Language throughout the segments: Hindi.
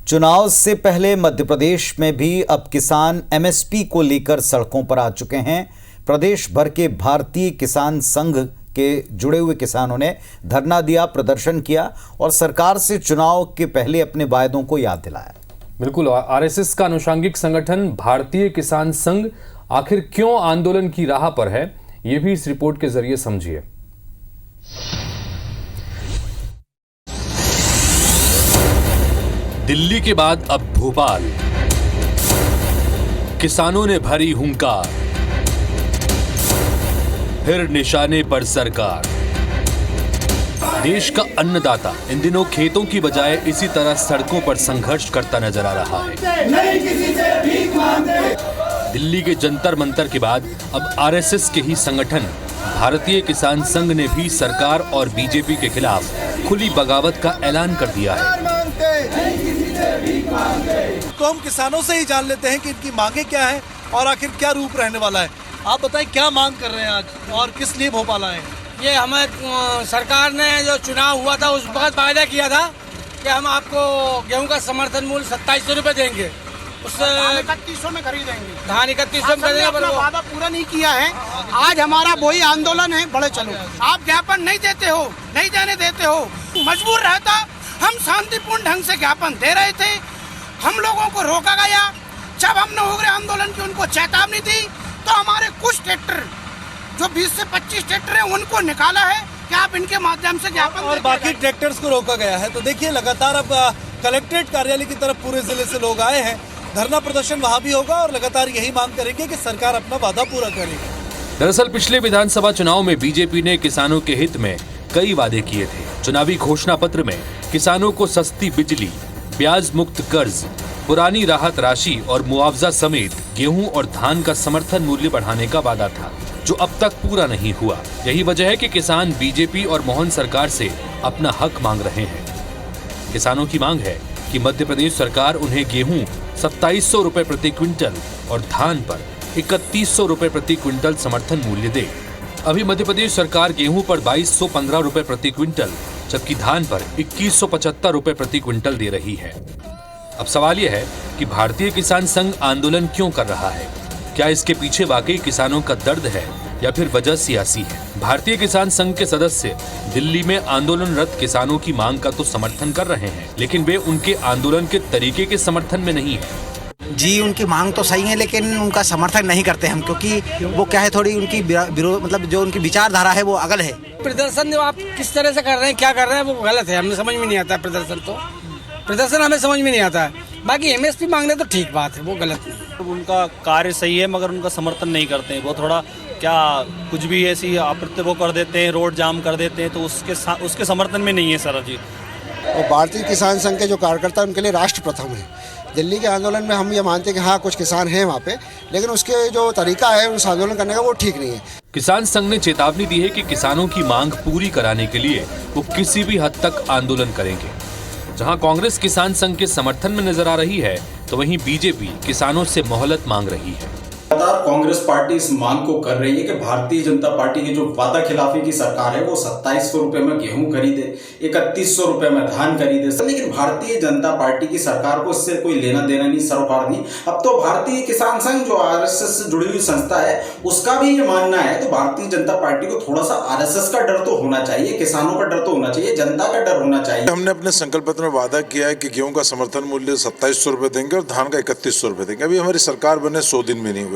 चुनाव से पहले मध्य प्रदेश में भी अब किसान एमएसपी को लेकर सड़कों पर आ चुके हैं। प्रदेश भर के भारतीय किसान संघ के जुड़े हुए किसानों ने धरना दिया, प्रदर्शन किया और सरकार से चुनाव के पहले अपने वायदों को याद दिलाया। बिल्कुल, आरएसएस का अनुषंगिक संगठन भारतीय किसान संघ आखिर क्यों आंदोलन की राह पर है, ये भी इस रिपोर्ट के जरिए समझिए। दिल्ली के बाद अब भोपाल, किसानों ने भरी हुंकार, फिर निशाने पर सरकार। देश का अन्नदाता इन दिनों खेतों की बजाय इसी तरह सड़कों पर संघर्ष करता नजर आ रहा है। नहीं किसी से भीख मांगते। दिल्ली के जंतर मंतर के बाद अब आरएसएस के ही संगठन भारतीय किसान संघ ने भी सरकार और बीजेपी के खिलाफ खुली बगावत का ऐलान कर दिया है। तो हम किसानों से ही जान लेते हैं कि इनकी मांगे क्या है और आखिर क्या रूप रहने वाला है। आप बताएं क्या मांग कर रहे हैं आज और किस लिए भोपाल आए? ये हमें सरकार ने जो चुनाव हुआ था उस वक्त वायदा किया था कि हम आपको गेहूं का समर्थन मूल्य 2700 रुपए देंगे, उससे 3100 में खरीदेंगे। धान 3100 में खरीदेंगे। वादा पूरा नहीं किया है। आज हमारा वही आंदोलन है। बड़े चलो, आप ज्ञापन नहीं देते हो, नहीं देने देते हो। मजबूर रहता, हम शांतिपूर्ण ढंग से ज्ञापन दे रहे थे। हम लोगों को रोका गया। जब हमने उग्र आंदोलन की उनको चेतावनी दी तो हमारे कुछ ट्रैक्टर जो 20 से 25 ट्रैक्टर है उनको निकाला है कि आप इनके माध्यम से ज्ञापन और बाकी ट्रैक्टर्स को रोका गया है। तो देखिए लगातार अब कलेक्ट्रेट कार्यालय की तरफ पूरे जिले से लोग आए हैं। धरना प्रदर्शन वहाँ भी होगा और लगातार यही मांग करेंगे कि सरकार अपना वादा पूरा करे। दरअसल पिछले विधानसभा चुनाव में बीजेपी ने किसानों के हित में कई वादे किए थे। चुनावी घोषणा पत्र में किसानों को सस्ती बिजली, ब्याज मुक्त कर्ज, पुरानी राहत राशि और मुआवजा समेत गेहूं और धान का समर्थन मूल्य बढ़ाने का वादा था, जो अब तक पूरा नहीं हुआ। यही वजह है कि किसान बीजेपी और मोहन सरकार से अपना हक मांग रहे हैं। किसानों की मांग है कि मध्य प्रदेश सरकार उन्हें गेहूं 2700 रुपए प्रति क्विंटल और धान पर 3100 रुपए प्रति क्विंटल समर्थन मूल्य दे। अभी मध्य प्रदेश सरकार गेहूं पर 2215 रुपए प्रति क्विंटल जबकि धान पर 2175 रुपए प्रति क्विंटल दे रही है। अब सवाल यह है कि भारतीय किसान संघ आंदोलन क्यों कर रहा है? क्या इसके पीछे वाकई किसानों का दर्द है या फिर वजह सियासी है? भारतीय किसान संघ के सदस्य दिल्ली में आंदोलनरत किसानों की मांग का तो समर्थन कर रहे हैं, लेकिन वे उनके आंदोलन के तरीके के समर्थन में नहीं है। जी, उनकी मांग तो सही है लेकिन उनका समर्थन नहीं करते हम, क्योंकि वो क्या है, थोड़ी उनकी मतलब जो उनकी विचारधारा है वो अगल है। प्रदर्शन जो आप किस तरह से कर रहे हैं, क्या कर रहे हैं, वो गलत है। हमें समझ में नहीं आता। प्रदर्शन हमें समझ में नहीं आता है। बाकी एमएसपी मांगने तो ठीक बात है, वो गलत नहीं। उनका कार्य सही है मगर उनका समर्थन नहीं करते हैं। वो थोड़ा क्या कुछ भी ऐसी आपत्ति वो कर देते हैं, रोड जाम कर देते हैं, तो उसके समर्थन में नहीं है सर जी। और भारतीय किसान संघ के जो कार्यकर्ता उनके लिए राष्ट्र प्रथम है। दिल्ली के आंदोलन में हम ये मानते हैं कि हाँ कुछ किसान हैं वहाँ पे, लेकिन उसके जो तरीका है उस आंदोलन करने का वो ठीक नहीं है। किसान संघ ने चेतावनी दी है कि किसानों की मांग पूरी कराने के लिए वो किसी भी हद तक आंदोलन करेंगे। जहां कांग्रेस किसान संघ के समर्थन में नजर आ रही है तो वहीं बीजेपी किसानों से मोहलत मांग रही है। लगातार कांग्रेस पार्टी इस मांग को कर रही है कि भारतीय जनता पार्टी की जो वादा खिलाफी की सरकार है वो 2700 रुपए में गेहूं खरीदे, 3100 रुपए में धान खरीदे। लेकिन भारतीय जनता पार्टी की सरकार को इससे कोई लेना देना नहीं, सरोकार नहीं। अब तो भारतीय किसान संघ जो आरएसएस से जुड़ी हुई संस्था है उसका भी ये मानना है। तो भारतीय जनता पार्टी को थोड़ा सा आरएसएस का डर तो होना चाहिए, किसानों का डर तो होना चाहिए, जनता का डर होना चाहिए। हमने अपने संकल्प पत्र में वादा किया है कि गेहूं का समर्थन मूल्य 2700 रुपए देंगे और धान का 3100 रुपए देंगे। अभी हमारी सरकार बने 100 दिन भी नहीं हुए।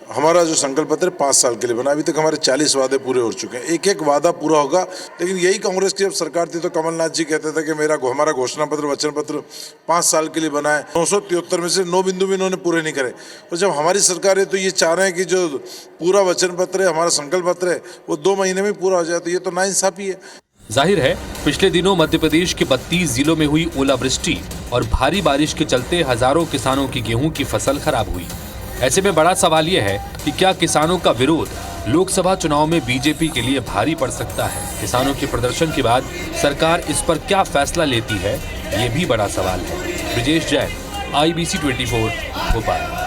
हमारा जो संकल्प पत्र 5 साल के लिए बना, अभी तक हमारे 40 वादे पूरे हो चुके हैं। एक एक वादा पूरा होगा। लेकिन यही कांग्रेस की जब सरकार थी तो कमलनाथ जी कहते थे कि हमारा घोषणा पत्र, वचन पत्र 5 साल के लिए बना है। 973 में से 9 बिंदु भी इन्होंने पूरे नहीं करे। तो जब हमारी सरकार है तो ये चाह रहे हैं कि जो पूरा वचन पत्र है, हमारा संकल्प पत्र है, वो 2 महीने में पूरा हो जाए। तो ये तो नाइंसाफी है। जाहिर है पिछले दिनों मध्य प्रदेश के 32 जिलों में हुई ओलावृष्टि और भारी बारिश के चलते हजारों किसानों की गेहूं की फसल खराब हुई। ऐसे में बड़ा सवाल यह है कि क्या किसानों का विरोध लोकसभा चुनाव में बीजेपी के लिए भारी पड़ सकता है? किसानों के प्रदर्शन के बाद सरकार इस पर क्या फैसला लेती है, ये भी बड़ा सवाल है। ब्रिजेश जैन, IBC 24, भोपाल।